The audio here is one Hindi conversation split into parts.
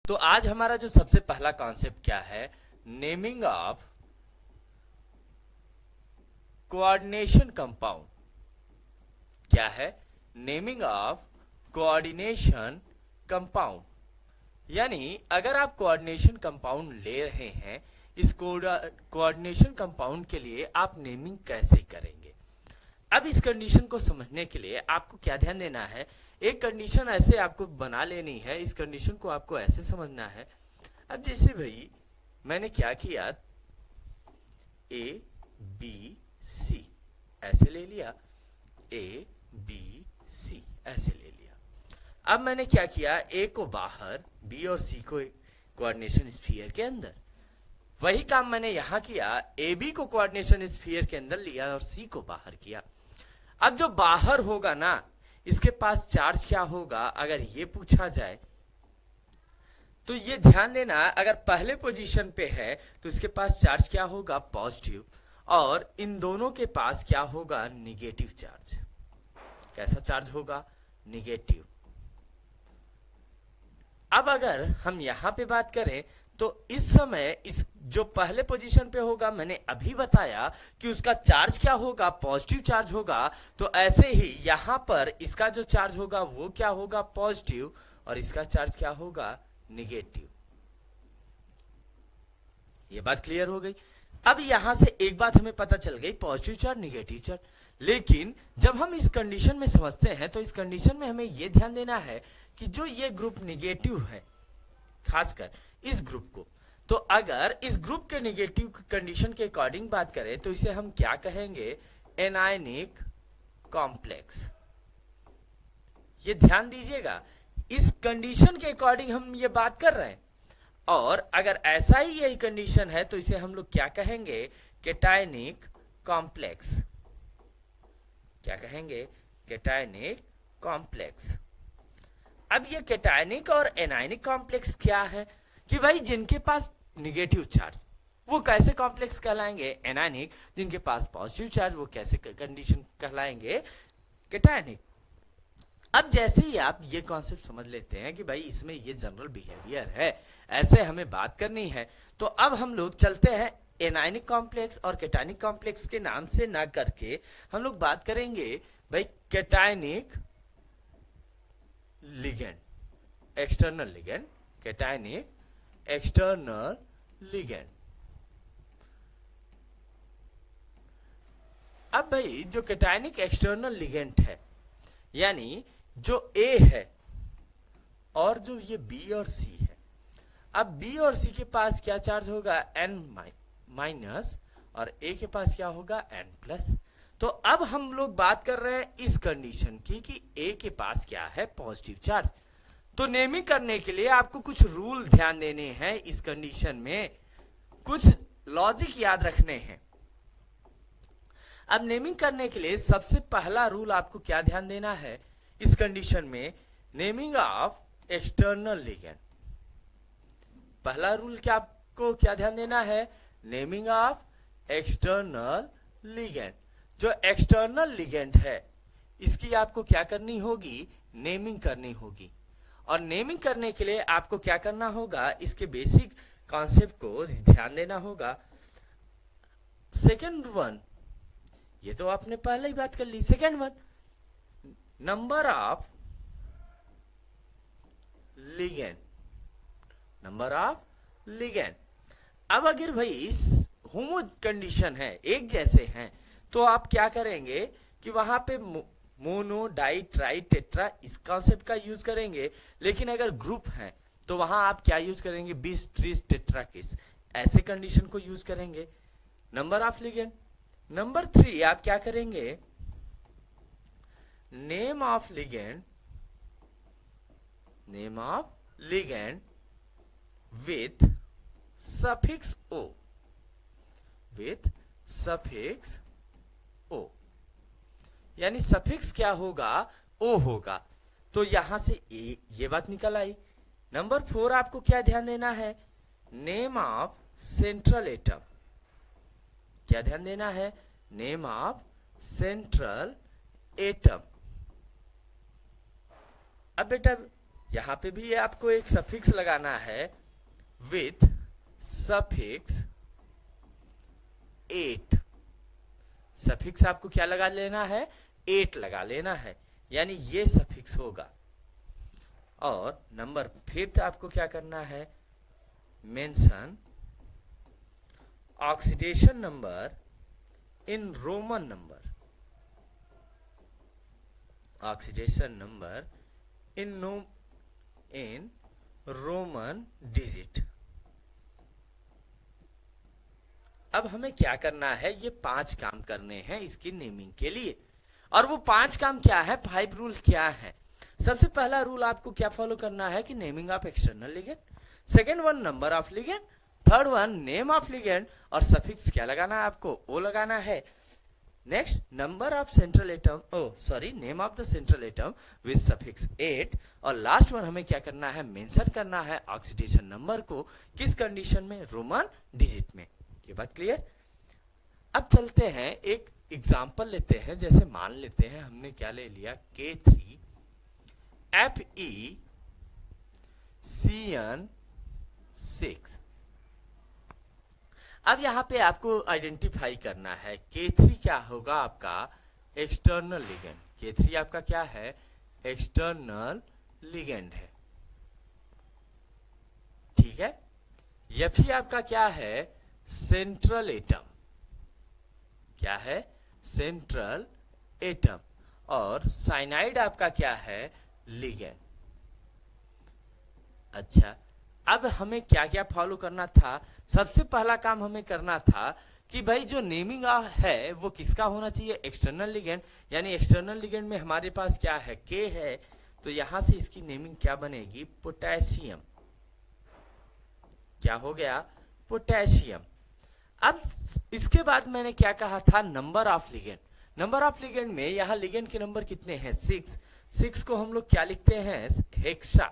तो आज हमारा जो सबसे पहला कॉन्सेप्ट क्या है, नेमिंग ऑफ कोऑर्डिनेशन कंपाउंड। क्या है? Naming of coordination compound. यानी अगर आप कोऑर्डिनेशन कंपाउंड ले रहे हैं, इस कोऑर्डिनेशन कंपाउंड के लिए आप नेमिंग कैसे करेंगे। अब इस कंडीशन को समझने के लिए आपको क्या ध्यान देना है, एक कंडीशन ऐसे आपको बना लेनी है, इस कंडीशन को आपको ऐसे समझना है। अब जैसे भाई मैंने क्या किया, ए बी सी ऐसे ले लिया, ए बी सी ऐसे ले लिया। अब मैंने क्या किया, ए को बाहर, बी और सी को कोऑर्डिनेशन स्फीयर के अंदर। वही काम मैंने यहां किया, ए बी को कोऑर्डिनेशन स्फीयर के अंदर लिया और सी को बाहर किया। अब जो बाहर होगा ना, इसके पास चार्ज क्या होगा, अगर ये पूछा जाए तो ये ध्यान देना, अगर पहले पोजीशन पे है तो इसके पास चार्ज क्या होगा, पॉजिटिव, और इन दोनों के पास क्या होगा, निगेटिव चार्ज। कैसा चार्ज होगा, निगेटिव। अब अगर हम यहां पे बात करें तो इस समय इस जो पहले पोजीशन पे होगा, मैंने अभी बताया कि उसका चार्ज क्या होगा, पॉजिटिव चार्ज होगा। तो ऐसे ही यहां पर इसका जो चार्ज होगा वो क्या होगा, पॉजिटिव, और इसका चार्ज क्या होगा, निगेटिव। ये बात क्लियर हो गई। अब यहां से एक बात हमें पता चल गई, पॉजिटिव चार्ज, निगेटिव चार्ज। लेकिन जब हम इस कंडीशन में समझते हैं तो इस कंडीशन में हमें यह ध्यान देना है कि जो ये ग्रुप निगेटिव है, खासकर इस ग्रुप को, तो अगर इस ग्रुप के निगेटिव कंडीशन के अकॉर्डिंग बात करें तो इसे हम क्या कहेंगे, एनायनिक कॉम्प्लेक्स। ये ध्यान दीजिएगा, इस कंडीशन के अकॉर्डिंग हम ये बात कर रहे हैं। और अगर ऐसा ही यही कंडीशन है तो इसे हम लोग क्या कहेंगे, केटायनिक कॉम्प्लेक्स। क्या कहेंगे, केटायनिक कॉम्प्लेक्स। अब ये केटायनिक और एनायनिक कॉम्प्लेक्स क्या है कि भाई जिनके पास निगेटिव चार्ज वो कैसे कॉम्प्लेक्स कहलाएंगे, एनायनिक। जिनके पास पॉजिटिव चार्ज वो कैसे कंडीशन कहलाएंगे, केटायनिक। अब जैसे ही आप ये कॉन्सेप्ट समझ लेते हैं कि भाई इसमें ये जनरल बिहेवियर है, ऐसे हमें बात करनी है, तो अब हम लोग चलते हैं एनायनिक कॉम्प्लेक्स और केटायनिक कॉम्प्लेक्स के नाम से ना करके हम लोग बात करेंगे भाई cationic ligand, external ligand, cationic external ligand. अब भाई जो केटायनिक एक्सटर्नल लिगेंड है, यानी जो ए है और जो ये बी और सी है, अब बी और सी के पास क्या चार्ज होगा, एन माइनस, और ए के पास क्या होगा, एन प्लस। तो अब हम लोग बात कर रहे हैं इस कंडीशन की कि ए के पास क्या है, पॉजिटिव चार्ज। तो नेमिंग करने के लिए आपको कुछ रूल ध्यान देने हैं, इस कंडीशन में कुछ लॉजिक याद रखने हैं। अब नेमिंग करने के लिए सबसे पहला रूल आपको क्या ध्यान देना है इस कंडीशन में, नेमिंग ऑफ एक्सटर्नल लिगेंड। पहला रूल क्या आपको क्या ध्यान देना है, नेमिंग ऑफ एक्सटर्नल लिगेंड। जो एक्सटर्नल लिगेंड है इसकी आपको क्या करनी होगी, नेमिंग करनी होगी। और नेमिंग करने के लिए आपको क्या करना होगा, इसके बेसिक कॉन्सेप्ट को ध्यान देना होगा। सेकेंड वन, ये तो आपने पहले ही बात कर ली। Second one, number of ligand, number of ligand. अब अगर भाई होमो कंडीशन है, एक जैसे हैं, तो आप क्या करेंगे कि वहां पे मोनो, डाई, ट्राई, टेट्रा इस कॉन्सेप्ट का यूज करेंगे। लेकिन अगर ग्रुप है तो वहां आप क्या यूज करेंगे, 20, 30, टेट्राकिस, ऐसे कंडीशन को यूज करेंगे, नंबर ऑफ लिगेंड। नंबर 3 आप क्या करेंगे, name of ligand, name of ligand with suffix O, with suffix O. यानी सफिक्स क्या होगा, ओ होगा। तो यहां से ये बात निकल आई। नंबर 4 आपको क्या ध्यान देना है, नेम ऑफ सेंट्रल एटम। क्या ध्यान देना है, नेम ऑफ सेंट्रल एटम। अब बेटा यहां पे भी आपको एक सफिक्स लगाना है विथ सफिक्स 8। सफिक्स आपको क्या लगा लेना है, 8 लगा लेना है, यानी ये सफिक्स होगा। और नंबर 5 आपको क्या करना है, mention oxidation number in Roman number, oxidation number in Roman digit. अब हमें क्या करना है, ये 5 काम करने हैं इसकी नेमिंग के लिए। और वो 5 काम क्या है, 5 रूल क्या है। सबसे पहला रूल आपको क्या फॉलो करना है कि naming of external ligand, second one number of ligand, third one name of ligand, और सफिक्स क्या लगाना है आपको, ओ लगाना है। Next number of central atom, name of the central atom with suffix 8। और लास्ट वन हमें क्या करना है, मेंशन करना है ऑक्सीडेशन नंबर को, किस कंडीशन में, रोमन डिजिट में। ये बात क्लियर। अब चलते हैं एक एग्जांपल लेते हैं। जैसे मान लेते हैं हमने क्या ले लिया, K3FeCN6। अब यहां पे आपको आइडेंटिफाई करना है K3 क्या होगा आपका, एक्सटर्नल लिगेंड। K3 आपका क्या है, एक्सटर्नल लिगेंड है, ठीक है। Fe आपका क्या है, सेंट्रल एटम, क्या है, सेंट्रल एटम। और साइनाइड आपका क्या है, लिगेंड। अच्छा, अब हमें क्या क्या फॉलो करना था। सबसे पहला काम हमें करना था कि भाई जो नेमिंग है वो किसका होना चाहिए, एक्सटर्नल लिगेंड। यानी एक्सटर्नल लिगेंड में हमारे पास क्या है, के है, तो यहां से इसकी नेमिंग क्या बनेगी, पोटेशियम। क्या हो गया, पोटेशियम। अब इसके बाद मैंने क्या कहा था, number of ligand. Number of ligand में यहां लिगेंड के नंबर कितने हैं, 6 को हम लोग क्या लिखते हैं, हेक्सा।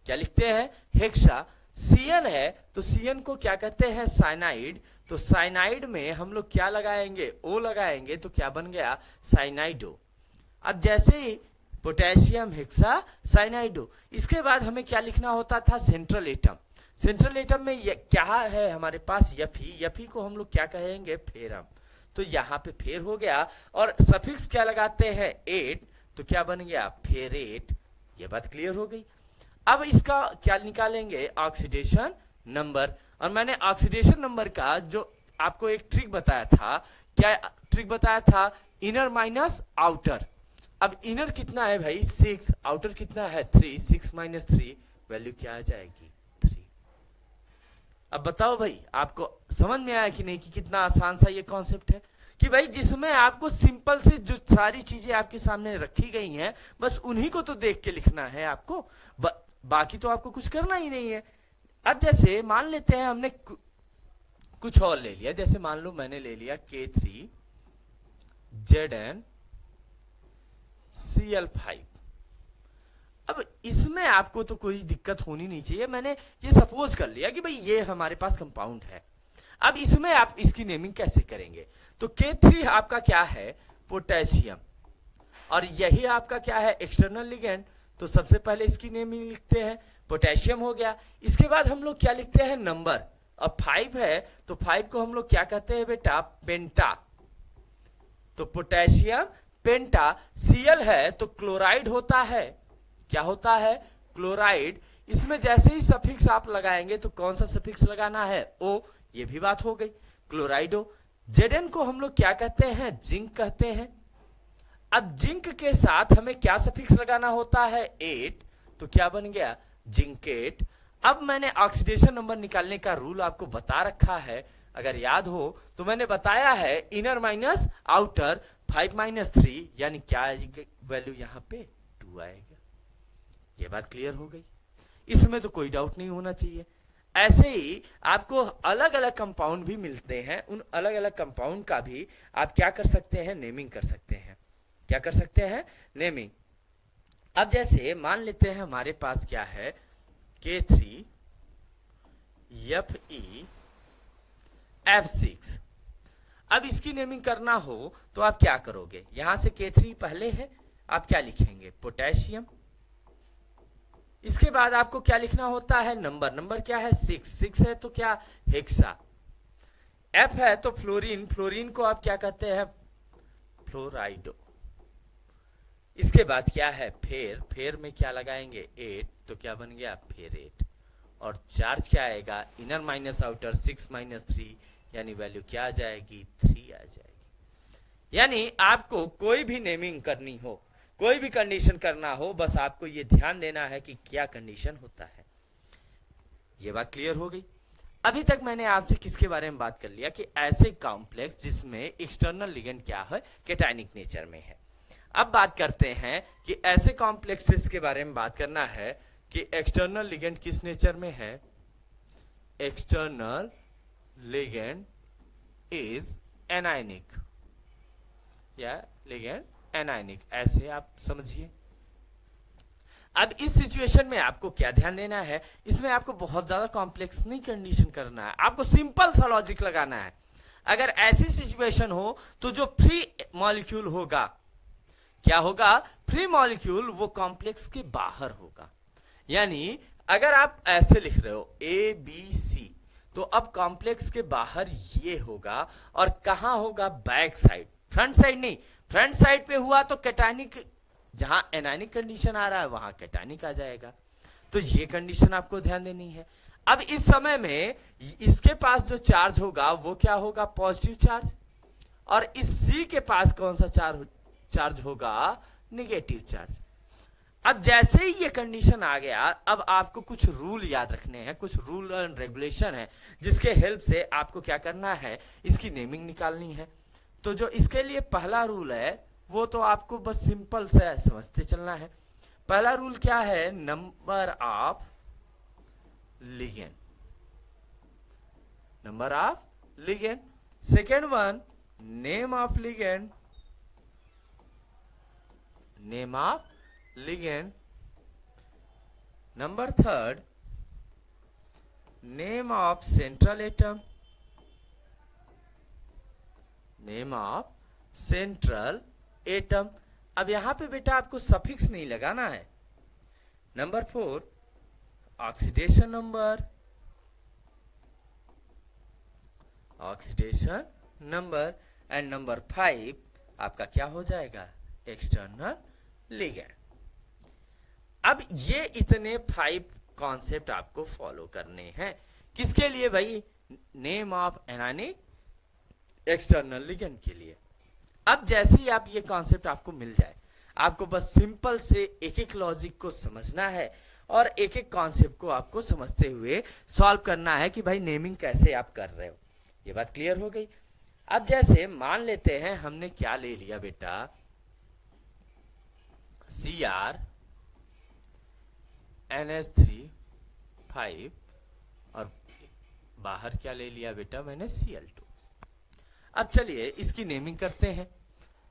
क्या लिखते हैं, हेक्सा। सीएन है तो सीएन को क्या कहते हैं, साइनाइड। तो साइनाइड में हम लोग क्या लगाएंगे, ओ लगाएंगे, तो क्या बन गया, साइनाइडो। अब जैसे ही पोटेशियम हेक्सा साइनाइडो, इसके बाद हमें क्या लिखना होता था, सेंट्रल एटम। सेंट्रल एटम में क्या है हमारे पास, यफी को हम लोग क्या कहेंगे, फेरम। तो यहाँ पे फेर हो गया। और सफिक्स क्या लगाते हैं, 8, तो क्या बन गया, फेरेट। ये बात क्लियर हो गई। अब इसका क्या निकालेंगे, ऑक्सीडेशन नंबर। और मैंने ऑक्सीडेशन नंबर का जो आपको एक ट्रिक बताया था, क्या ट्रिक बताया था, इनर माइनस आउटर। अब इनर कितना है भाई, 6, आउटर कितना है, 3, 6 माइनस 3, वैल्यू क्या आ जाएगी, 3। अब बताओ भाई, आपको समझ में आया कि नहीं, कि कितना आसान सा ये कॉन्सेप्ट है, कि भाई जिसमें आपको सिंपल से जो सारी चीजें आपके सामने रखी गई हैं, बस उन्हीं को तो देख के लिखना है आपको, बाकी तो आपको कुछ करना ही नहीं है। अब जैसे मान लेते हैं हमने कुछ और ले लिया, जैसे मान लो मैंने ले लिया K3ZnCl5। अब इसमें आपको तो कोई दिक्कत होनी नहीं चाहिए। मैंने ये सपोज कर लिया कि भाई ये हमारे पास कंपाउंड है। अब इसमें आप इसकी नेमिंग कैसे करेंगे, तो K3 आपका क्या है, पोटेशियम, और यही आपका क्या है, एक्सटर्नल लिगेंड। तो सबसे पहले इसकी नेमिंग लिखते हैं, पोटेशियम हो गया। इसके बाद हम लोग क्या लिखते हैं, नंबर। अब 5 है तो 5 को हम लोग क्या कहते हैं बेटा, पेंटा। तो पोटेशियम पेंटा। Cl है तो क्लोराइड होता है, क्या होता है, क्लोराइड। इसमें जैसे ही सफिक्स आप लगाएंगे तो कौन सा सफिक्स लगाना है, ओ। ये भी बात हो गई, क्लोराइडो। Zn को हम लोग क्या कहते हैं, जिंक कहते हैं। अब जिंक के साथ हमें क्या सफिक्स लगाना होता है, 8, तो क्या बन गया, जिंकेट। अब मैंने ऑक्सीडेशन नंबर निकालने का रूल आपको बता रखा है, अगर याद हो तो मैंने बताया है, इनर माइनस आउटर, 5 माइनस 3, यानी क्या वैल्यू यहाँ पे 2 आएगा। ये बात क्लियर हो गई, इसमें तो कोई डाउट नहीं होना चाहिए। ऐसे ही आपको अलग अलग कंपाउंड भी मिलते हैं, उन अलग अलग कंपाउंड का भी आप क्या कर सकते हैं, नेमिंग कर सकते हैं। क्या कर सकते हैं, नेमिंग। अब जैसे मान लेते हैं हमारे पास क्या है, K3FeF6। अब इसकी नेमिंग करना हो तो आप क्या करोगे, यहां से K3 पहले है, आप क्या लिखेंगे, पोटेशियम। इसके बाद आपको क्या लिखना होता है, नंबर। नंबर क्या है, 6। 6 है तो क्या, हेक्सा। एफ है तो फ्लोरीन। फ्लोरीन को आप क्या कहते हैं, फ्लोराइडो। इसके बाद क्या है, फेर। फेर में क्या लगाएंगे, 8, तो क्या बन गया, फेरेट। और चार्ज क्या आएगा, इनर माइनस आउटर, 6 माइनस 3, यानी वैल्यू क्या आ जाएगी, 3 आ जाएगी। यानी आपको कोई भी नेमिंग करनी हो, कोई भी कंडीशन करना हो, बस आपको ये ध्यान देना है कि क्या कंडीशन होता है। ये बात क्लियर हो गई। अभी तक मैंने आपसे किसके बारे में बात कर लिया कि ऐसे कॉम्प्लेक्स जिसमें एक्सटर्नल लिगेंड क्या है, कैटायनिक नेचर में है। अब बात करते हैं कि ऐसे कॉम्प्लेक्सेस के बारे में बात करना है कि एक्सटर्नल लिगेंड किस नेचर में है। एक्सटर्नल लिगेंड इज एनायनिक, या लिगेंड एनायनिक, ऐसे आप समझिए। अब इस सिचुएशन में आपको क्या ध्यान देना है, इसमें आपको बहुत ज्यादा कॉम्प्लेक्स नहीं कंडीशन करना है, आपको सिंपल सा लॉजिक लगाना है। अगर ऐसी सिचुएशन हो तो जो फ्री मॉलिक्यूल होगा, क्या होगा, फ्री मॉलिक्यूल वो कॉम्प्लेक्स के बाहर होगा। यानी अगर आप ऐसे लिख रहे हो ए बी सी, तो अब कॉम्प्लेक्स के बाहर ये होगा, और कहां होगा, बैक साइड, फ्रंट साइड नहीं। फ्रंट साइड पे हुआ तो कैटायनिक, जहां एनायनिक कंडीशन आ रहा है वहां कैटायनिक आ जाएगा। तो ये कंडीशन आपको ध्यान देनी है। अब इस समय में इसके पास जो चार्ज होगा वो क्या होगा, पॉजिटिव चार्ज, और इस सी के पास कौन सा चार्ज होगा, निगेटिव चार्ज। अब जैसे ही ये कंडीशन आ गया, अब आपको कुछ रूल याद रखने हैं, कुछ रूल एंड रेगुलेशन है, जिसके हेल्प से आपको क्या करना है, इसकी नेमिंग निकालनी है। तो जो इसके लिए पहला रूल है वो तो आपको बस सिंपल से समझते चलना है। पहला रूल क्या है, number of ligand, number of ligand. Second one, name of ligand, name of ligand. Number third, name of central atom, name of central atom. अब यहां पे बेटा आपको सफिक्स नहीं लगाना है। Number 4, oxidation number, oxidation number. And number 5 आपका क्या हो जाएगा, एक्सटर्नल लिगेंड। अब ये इतने 5 कॉन्सेप्ट आपको फॉलो करने हैं, किसके लिए भाई, name of anionic external ligand के लिए। अब जैसे ही आप ये कॉन्सेप्ट आपको मिल जाए, आपको बस सिंपल से एक एक लॉजिक को समझना है, और एक एक कॉन्सेप्ट को आपको समझते हुए सॉल्व करना है कि भाई नेमिंग कैसे आप कर रहे हो। ये बात क्लियर हो गई। अब जैसे मान लेते हैं हमने क्या ले लिया बेटा, Cr NH3 5, और बाहर क्या ले लिया बेटा मैंने, Cl2। अब चलिए इसकी नेमिंग करते हैं।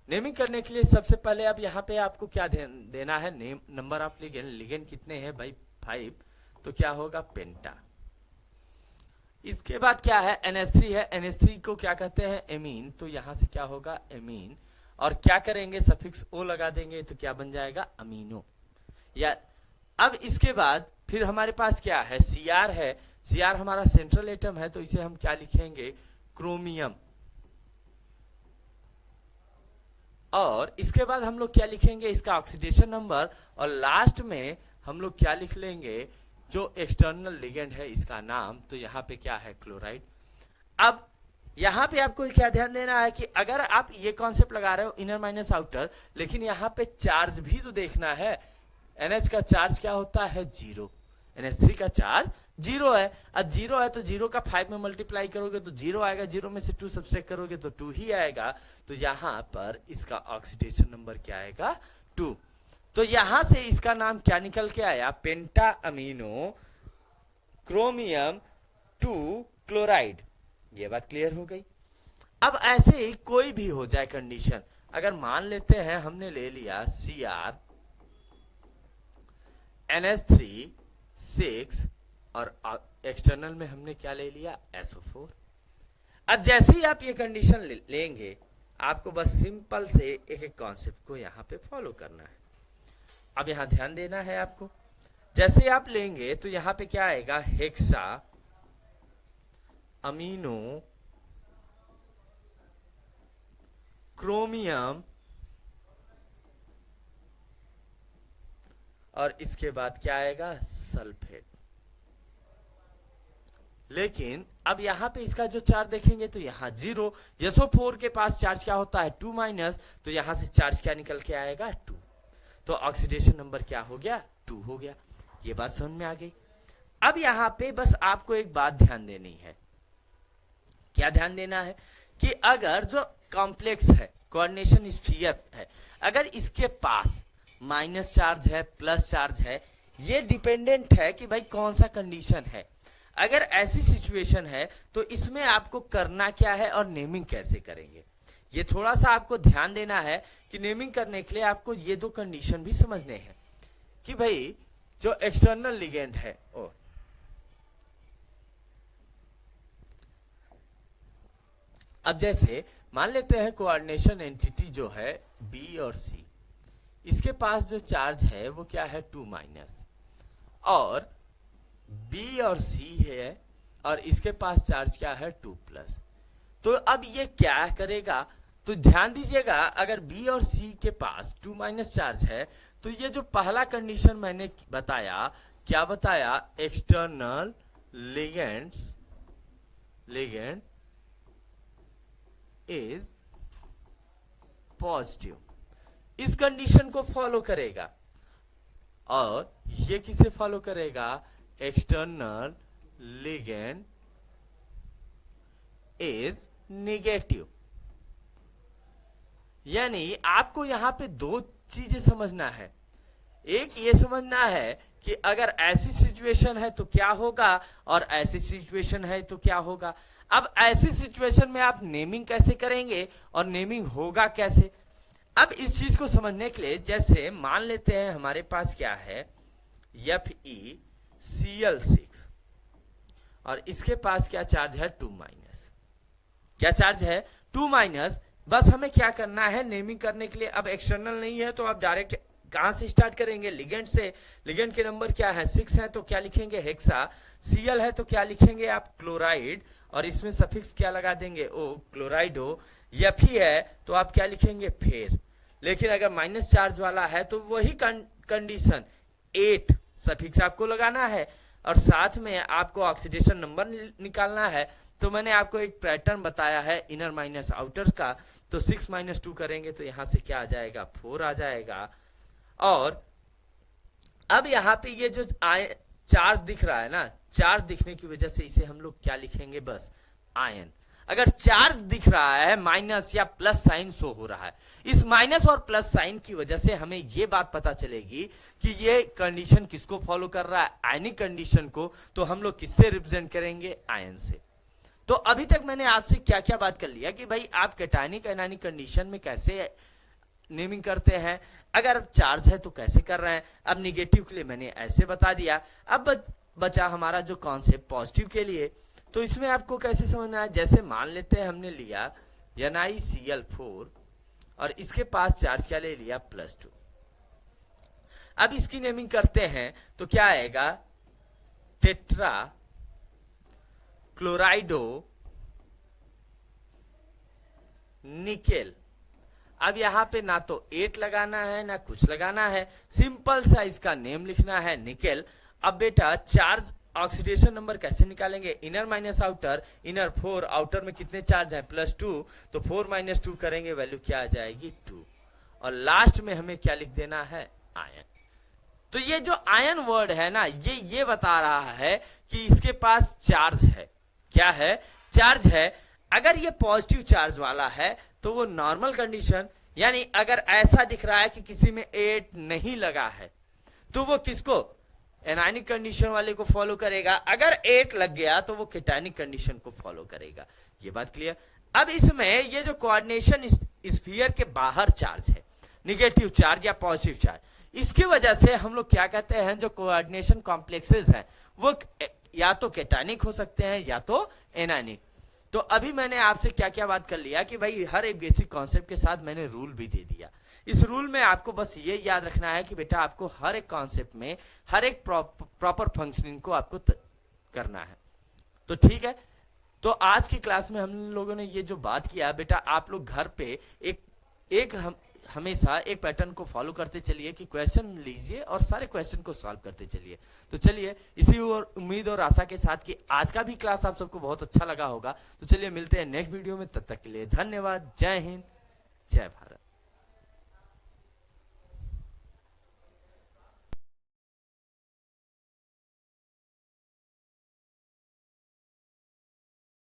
नेमिंग करने के लिए सबसे पहले अब यहाँ पे आपको क्या देना है, name, number of ligand. Ligand कितने हैं भाई, 5, तो क्या होगा, पेंटा। इसके बाद क्या है, NH3 है, NH3 को क्या कहते हैं, एमीन, तो यहां से क्या होगा, एमीन। और क्या करेंगे, सफिक्स ओ लगा देंगे, तो क्या बन जाएगा, अमीनो। या अब इसके बाद फिर हमारे पास क्या है, Cr है। Cr हमारा सेंट्रल एटम है, तो इसे हम क्या लिखेंगे, क्रोमियम। और इसके बाद हम लोग क्या लिखेंगे, इसका ऑक्सीडेशन नंबर, और लास्ट में हम लोग क्या लिख लेंगे, जो एक्सटर्नल लिगेंड है इसका नाम, तो यहाँ पे क्या है, क्लोराइड। अब यहाँ पे आपको क्या ध्यान देना है कि अगर आप ये कॉन्सेप्ट लगा रहे हो इनर माइनस आउटर, लेकिन यहाँ पे चार्ज भी तो देखना है। NH का चार्ज क्या होता है, 0। NH3 का चार्ज 0 है। अब 0 है तो 0 का 5 में मल्टीप्लाई करोगे तो 0 आएगा, 0 में से 2 सब्सट्रैक्ट करोगे तो 2 ही आएगा। तो यहाँ पर इसका ऑक्सीडेशन नंबर क्या आएगा, 2। तो यहां से इसका नाम क्या निकल के आया, पेंटा अमीनो क्रोमियम 2 क्लोराइड। ये बात क्लियर हो गई। अब ऐसे ही कोई भी हो जाए कंडीशन, अगर मान लेते हैं हमने ले लिया Cr NH3 6, और एक्सटर्नल में हमने क्या ले लिया, SO4। अब जैसे ही आप ये कंडीशन लेंगे, आपको बस सिंपल से एक एक कॉन्सेप्ट को यहां पे फॉलो करना है। अब यहां ध्यान देना है आपको, जैसे आप लेंगे तो यहां पे क्या आएगा, हेक्सा अमीनो क्रोमियम और इसके बाद क्या आएगा, सल्फेट। लेकिन अब यहां पे इसका जो चार्ज देखेंगे तो यहां 0, SO4 के पास चार्ज क्या होता है 2 माइनस, तो यहां से चार्ज क्या निकल के आएगा 2, तो ऑक्सीडेशन नंबर क्या हो गया 2 हो गया। ये बात समझ में आ गई। अब यहां पे बस आपको एक बात ध्यान देनी है, क्या ध्यान देना है कि अगर जो कॉम्प्लेक्स है कोऑर्डिनेशन स्फीयर है, अगर इसके पास माइनस चार्ज है प्लस चार्ज है, ये डिपेंडेंट है कि भाई कौन सा कंडीशन है। अगर ऐसी सिचुएशन है तो इसमें आपको करना क्या है और नेमिंग कैसे करेंगे, ये थोड़ा सा आपको ध्यान देना है कि नेमिंग करने के लिए आपको ये दो कंडीशन भी समझने हैं कि भाई जो एक्सटर्नल लिगेंड है अब जैसे मान लेते हैं कोऑर्डिनेशन एंटिटी जो है बी और सी, इसके पास जो चार्ज है वो क्या है 2 माइनस, और बी और सी है और इसके पास चार्ज क्या है 2 प्लस। तो अब ये क्या करेगा, तो ध्यान दीजिएगा, अगर बी और सी के पास 2 माइनस चार्ज है तो ये जो पहला कंडीशन मैंने बताया, क्या बताया, एक्सटर्नल लिगेंड इज पॉजिटिव, इस कंडीशन को फॉलो करेगा। और ये किसे फॉलो करेगा, एक्सटर्नल लिगेंड इज नेगेटिव। यानी आपको यहां पे दो चीजें समझना है, एक ये समझना है कि अगर ऐसी सिचुएशन है तो क्या होगा और ऐसी सिचुएशन है तो क्या होगा। अब ऐसी सिचुएशन में आप नेमिंग कैसे करेंगे और नेमिंग होगा कैसे। अब इस चीज को समझने के लिए जैसे मान लेते हैं हमारे पास क्या है FeCl6 और इसके पास क्या चार्ज है 2 माइनस, क्या चार्ज है 2 माइनस। बस हमें क्या करना है नेमिंग करने के लिए, अब एक्सटर्नल नहीं है तो आप डायरेक्ट कहां से स्टार्ट करेंगे, लिगेंड से। लिगेंड के नंबर क्या है 6 है तो क्या लिखेंगे हेक्सा, Cl है तो क्या लिखेंगे आप क्लोराइड, और इसमें सफिक्स क्या लगा देंगे ओ, क्लोराइडो। Fe है तो आप क्या लिखेंगे फेर। लेकिन अगर माइनस चार्ज वाला है तो वही कंडीशन 8 सफिक्स आपको लगाना है और साथ में आपको ऑक्सीडेशन नंबर निकालना है। तो मैंने आपको एक पैटर्न बताया है इनर माइनस आउटर का, तो 6 माइनस 2 करेंगे तो यहां से क्या आ जाएगा 4 आ जाएगा। और अब यहां पे ये जो चार्ज दिख रहा है ना, चार्ज दिखने की वजह से इसे हम लोग क्या लिखेंगे बस आयन। अगर चार्ज दिख रहा है माइनस या प्लस साइन शो हो रहा है, इस माइनस और प्लस साइन की वजह से हमें यह बात पता चलेगी कि ये कंडीशन किसको फॉलो कर रहा है, आयनिक कंडीशन को। तो हम लोग किससे रिप्रेजेंट करेंगे, आयन से। तो अभी तक मैंने आपसे क्या क्या बात कर लिया कि भाई आप कैटायनिक एनायनिक कंडीशन में कैसे नेमिंग करते हैं, अगर चार्ज है तो कैसे कर रहे हैं। अब निगेटिव के लिए मैंने ऐसे बता दिया। अब बचा हमारा जो कॉन्सेप्ट पॉजिटिव के लिए, तो इसमें आपको कैसे समझना है। जैसे मान लेते हैं हमने लिया NiCl4 और इसके पास चार्ज क्या ले लिया +2। अब इसकी नेमिंग करते हैं तो क्या आएगा टेट्रा क्लोराइडो निकेल। अब यहां पे ना तो 8 लगाना है ना कुछ लगाना है, सिंपल सा इसका नेम लिखना है निकेल। अब बेटा चार्ज ऑक्सीडेशन नंबर कैसे निकालेंगे, inner minus outer, inner 4, outer में कितने चार्ज है +2, तो 4 माइनस 2 करेंगे वैल्यू क्या आ जाएगी 2, और लास्ट में हमें क्या लिख देना है आयन। तो ये जो आयन वर्ड है ना, ये बता रहा है कि इसके पास चार्ज है, क्या है चार्ज है। अगर ये पॉजिटिव चार्ज वाला है तो वो नॉर्मल कंडीशन, यानी अगर ऐसा दिख रहा है कि किसी में 8 नहीं लगा है तो वो किसको, एनायनिक कंडीशन वाले को फॉलो करेगा। अगर 8 लग गया तो वो केटायनिक कंडीशन को फॉलो करेगा। ये बात क्लियर। अब इसमें ये जो कोऑर्डिनेशन स्फीयर के बाहर चार्ज है, निगेटिव चार्ज या पॉजिटिव चार्ज, इसकी वजह से हम लोग क्या कहते हैं, जो कोऑर्डिनेशन कॉम्प्लेक्सेस हैं वो या तो केटायनिक हो सकते हैं या तो एनायनिक। तो अभी मैंने आपसे क्या क्या बात कर लिया कि भाई हर एक बेसिक कॉन्सेप्ट के साथ मैंने रूल भी दे दिया। इस रूल में आपको बस ये याद रखना है कि बेटा आपको हर एक कॉन्सेप्ट में हर एक प्रॉपर फंक्शनिंग को आपको करना है। तो ठीक है, तो आज की क्लास में हम लोगों ने ये जो बात किया बेटा, आप लोग घर पे हमेशा एक पैटर्न को फॉलो करते चलिए कि क्वेश्चन लीजिए और सारे क्वेश्चन को सॉल्व करते चलिए। तो चलिए इसी और उम्मीद और आशा के साथ कि आज का भी क्लास आप सबको बहुत अच्छा लगा होगा। तो चलिए मिलते हैं नेक्स्ट वीडियो में, तब तक के लिए धन्यवाद। जय हिंद, जय भारत।